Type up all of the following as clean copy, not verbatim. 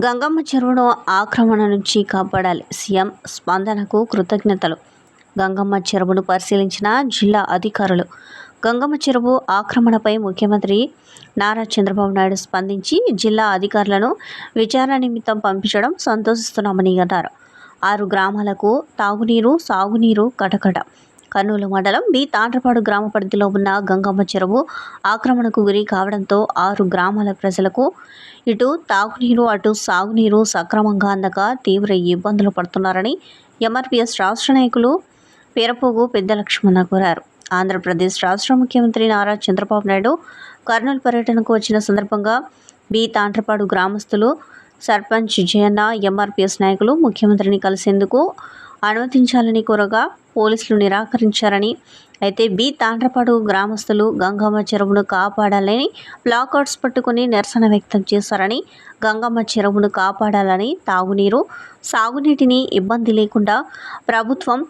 గంగమ్మ చెరువును ఆక్రమణ నుంచి కాపాడాలి. సీఎం స్పందనకు కృతజ్ఞతలు. గంగమ్మ చెరువును పరిశీలించిన జిల్లా అధికారులు. గంగమ్మ చెరువు ఆక్రమణపై ముఖ్యమంత్రి నారా చంద్రబాబు నాయుడు స్పందించి జిల్లా అధికారులను విచారణ నిమిత్తం పంపించడం సంతోషిస్తున్నామని అన్నారు. 6 గ్రామాలకు తాగునీరు, సాగునీరు కటకట. కర్నూలు మండలం బి తాండ్రపాడు గ్రామ పరిధిలో ఉన్న గంగమ్మ చెరువు ఆక్రమణకు గురి కావడంతో 6 గ్రామాల ప్రజలకు ఇటు తాగునీరు, అటు సాగునీరు సక్రమంగా అందక తీవ్ర ఇబ్బందులు పడుతున్నారని ఎంఆర్పీఎస్ రాష్ట్ర నాయకులు పేరపోగు పెద్ద లక్ష్మణ కోరారు. ఆంధ్రప్రదేశ్ రాష్ట్ర ముఖ్యమంత్రి నారా చంద్రబాబు నాయుడు కర్నూలు పర్యటనకు వచ్చిన సందర్భంగా బి తాండ్రపాడు గ్రామస్తులు, సర్పంచ్ జయన్న, ఎంఆర్పీఎస్ నాయకులు ముఖ్యమంత్రిని కలిసేందుకు అనుమతించాలని కోరగా పోలీసులు నిరాకరించారని, అయితే బి తాండ్రపాడు గ్రామస్తులు గంగమ్మ చెరువును కాపాడాలని ప్లాకార్డ్స్ పట్టుకుని నిరసన వ్యక్తం చేశారని, గంగమ్మ చెరువును కాపాడాలని, తాగునీరు, సాగునీటిని ఇబ్బంది లేకుండా ప్రభుత్వం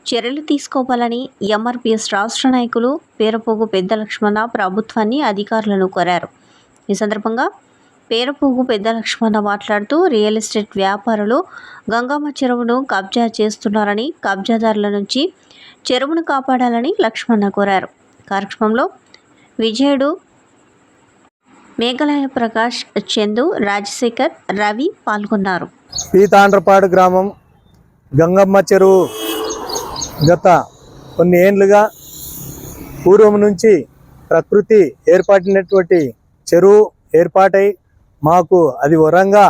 చర్యలు తీసుకోవాలని ఎంఆర్పీఎస్ రాష్ట్ర నాయకులు పేరపోగు పెద్ద లక్ష్మణ ప్రభుత్వాన్ని, అధికారులను కోరారు. ఈ సందర్భంగా పేరపోగు పెద్ద లక్ష్మణ మాట్లాడుతూ రియల్ ఎస్టేట్ వ్యాపారులు గంగమ్మ చెరువును కబ్జా చేస్తున్నారని, కబ్జాదారుల నుంచి చెరువును కాపాడాలని లక్ష్మణ కోరారు. కార్యక్రమంలో విజయుడు, మేఘలయ ప్రకాష్, చందు, రాజశేఖర్, రవి పాల్గొన్నారు. పీతాండ్రపాడు గ్రామం గంగమ్మ చెరువు గత కొన్ని ఏళ్లుగా పూర్వం నుంచి ప్రకృతి ఏర్పడినటువంటి చెరువు ఏర్పాటై మాకు అది వరంగా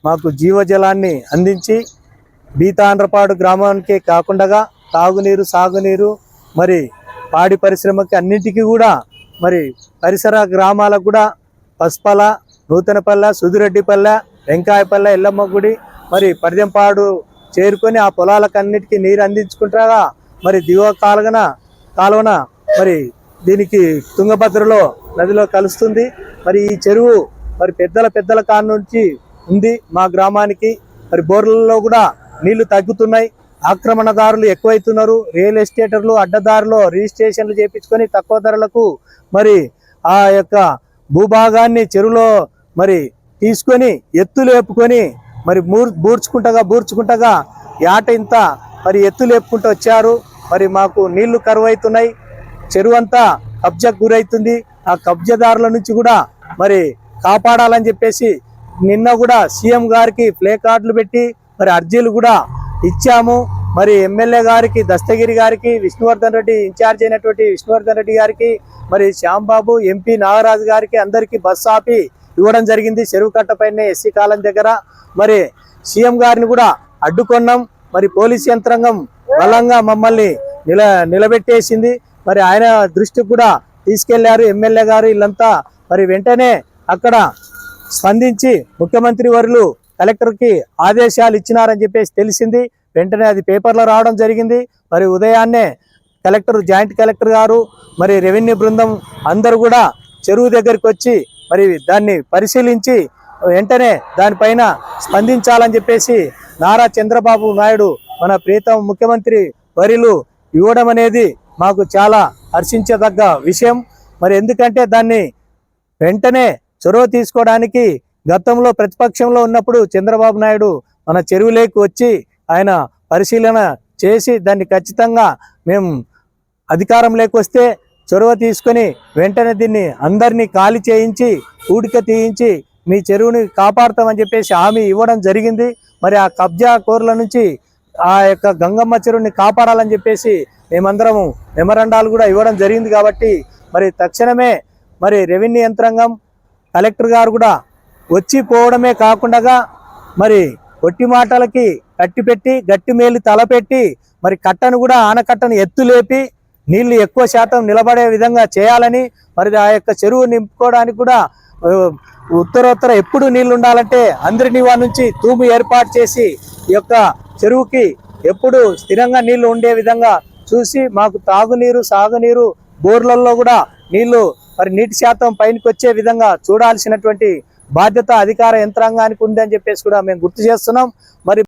మాకు జీవజలాన్ని అందించి బీతాండ్రపాడు గ్రామానికే కాకుండా తాగునీరు, సాగునీరు, మరి పాడి పరిశ్రమకి అన్నింటికీ కూడా, మరి పరిసర గ్రామాలకు కూడా పసుపల, నూతనపల్లె, సుదిరెడ్డిపల్లె, వెంకాయపల్లె, ఎల్లమ్మ గుడి, మరి పర్దెంపాడు చేరుకొని ఆ పొలాలకు అన్నిటికీ నీరు అందించుకుంటారా. మరి దిగువ కాలువన మరి దీనికి తుంగభద్రలో నదిలో కలుస్తుంది. మరి ఈ చెరువు మరి పెద్దల కాడ నుంచి ఉంది మా గ్రామానికి. మరి బోర్లలో కూడా నీళ్లు తగ్గుతున్నాయి. ఆక్రమణదారులు ఎక్కువైతున్నారు. రియల్ ఎస్టేటర్లు అడ్డదారులో రిజిస్ట్రేషన్లు చేయించుకొని తక్కువ ధరలకు మరి ఆ యొక్క భూభాగాన్ని చెరువులో మరి తీసుకొని ఎత్తులేపుకొని మరి బూర్చుకుంటగా యాట ఇంత మరి ఎత్తులేపుకుంటూ వచ్చారు. మరి మాకు నీళ్లు కరువైతున్నాయి. చెరువు అంతా కబ్జాకు గురైతుంది. ఆ కబ్జాదారుల నుంచి కూడా మరి కాపాడాలని చెప్పేసి నిన్న కూడా సీఎం గారికి ప్లే కార్డులు పెట్టి మరి అర్జీలు కూడా ఇచ్చాము. మరి ఎమ్మెల్యే గారికి, దస్తగిరి గారికి, విష్ణువర్ధన్ రెడ్డి ఇన్ఛార్జ్ అయినటువంటి విష్ణువర్ధన్ రెడ్డి గారికి, మరి శ్యాంబాబు, ఎంపీ నాగరాజు గారికి అందరికీ బస్సు ఆపి ఇవ్వడం జరిగింది చెరువు కట్టపైనే ఎస్సీ కాలం దగ్గర. మరి సీఎం గారిని కూడా అడ్డుకున్నాం. మరి పోలీస్ యంత్రాంగం బలంగా మమ్మల్ని నిలబెట్టేసింది. మరి ఆయన దృష్టికి కూడా తీసుకెళ్లారు ఎమ్మెల్యే గారు. వీళ్ళంతా మరి వెంటనే అక్కడ స్పందించి ముఖ్యమంత్రి వర్యులు కలెక్టర్కి ఆదేశాలు ఇచ్చినారని చెప్పేసి తెలిసింది. వెంటనే అది పేపర్లో రావడం జరిగింది. మరి ఉదయాన్నే జాయింట్ కలెక్టర్ గారు, మరి రెవెన్యూ బృందం అందరూ కూడా చెరువు దగ్గరికి వచ్చి మరి దాన్ని పరిశీలించి వెంటనే దానిపైన స్పందించాలని చెప్పేసి నారా చంద్రబాబు నాయుడు మన ప్రీతం ముఖ్యమంత్రి వర్యులు ఇవ్వడం అనేది మాకు చాలా హర్షించదగ్గ విషయం. మరి ఎందుకంటే దాన్ని వెంటనే చొరవ తీసుకోవడానికి గతంలో ప్రతిపక్షంలో ఉన్నప్పుడు చంద్రబాబు నాయుడు మన చెరువులోకి వచ్చి ఆయన పరిశీలన చేసి దాన్ని ఖచ్చితంగా మేము అధికారంలోకి వస్తే చొరవ తీసుకొని వెంటనే దీన్ని అందరినీ ఖాళీ చేయించి ఊడిక తీయించి మీ చెరువుని కాపాడుతామని చెప్పేసి హామీ ఇవ్వడం జరిగింది. మరి ఆ కబ్జా కోర్ల నుంచి ఆ యొక్క గంగమ్మ చెరువుని కాపాడాలని చెప్పేసి మేమందరము మెమరాండాలు కూడా ఇవ్వడం జరిగింది. కాబట్టి మరి తక్షణమే మరి రెవెన్యూ యంత్రాంగం, కలెక్టర్ గారు కూడా వచ్చి పోవడమే కాకుండా మరి ఒట్టి మాటలకి కట్టిపెట్టి గట్టి మేలు తలపెట్టి మరి కట్టను కూడా ఆనకట్టను ఎత్తులేపి నీళ్లు ఎక్కువ శాతం నిలబడే విధంగా చేయాలని, మరి ఆ యొక్క చెరువు నింపుకోవడానికి కూడా ఉత్తరోత్తర ఎప్పుడు నీళ్లు ఉండాలంటే అందరి నుంచి తూము ఏర్పాటు చేసి ఈ యొక్క చెరువుకి ఎప్పుడు స్థిరంగా నీళ్లు ఉండే విధంగా చూసి మాకు తాగునీరు, సాగునీరు, బోర్లలో కూడా నీళ్లు మరి నీటి శాతం పైనకి వచ్చే విధంగా చూడాల్సినటువంటి బాధ్యత అధికార యంత్రాంగానికి ఉందని చెప్పేసి కూడా మేము గుర్తు చేస్తున్నాం. మరి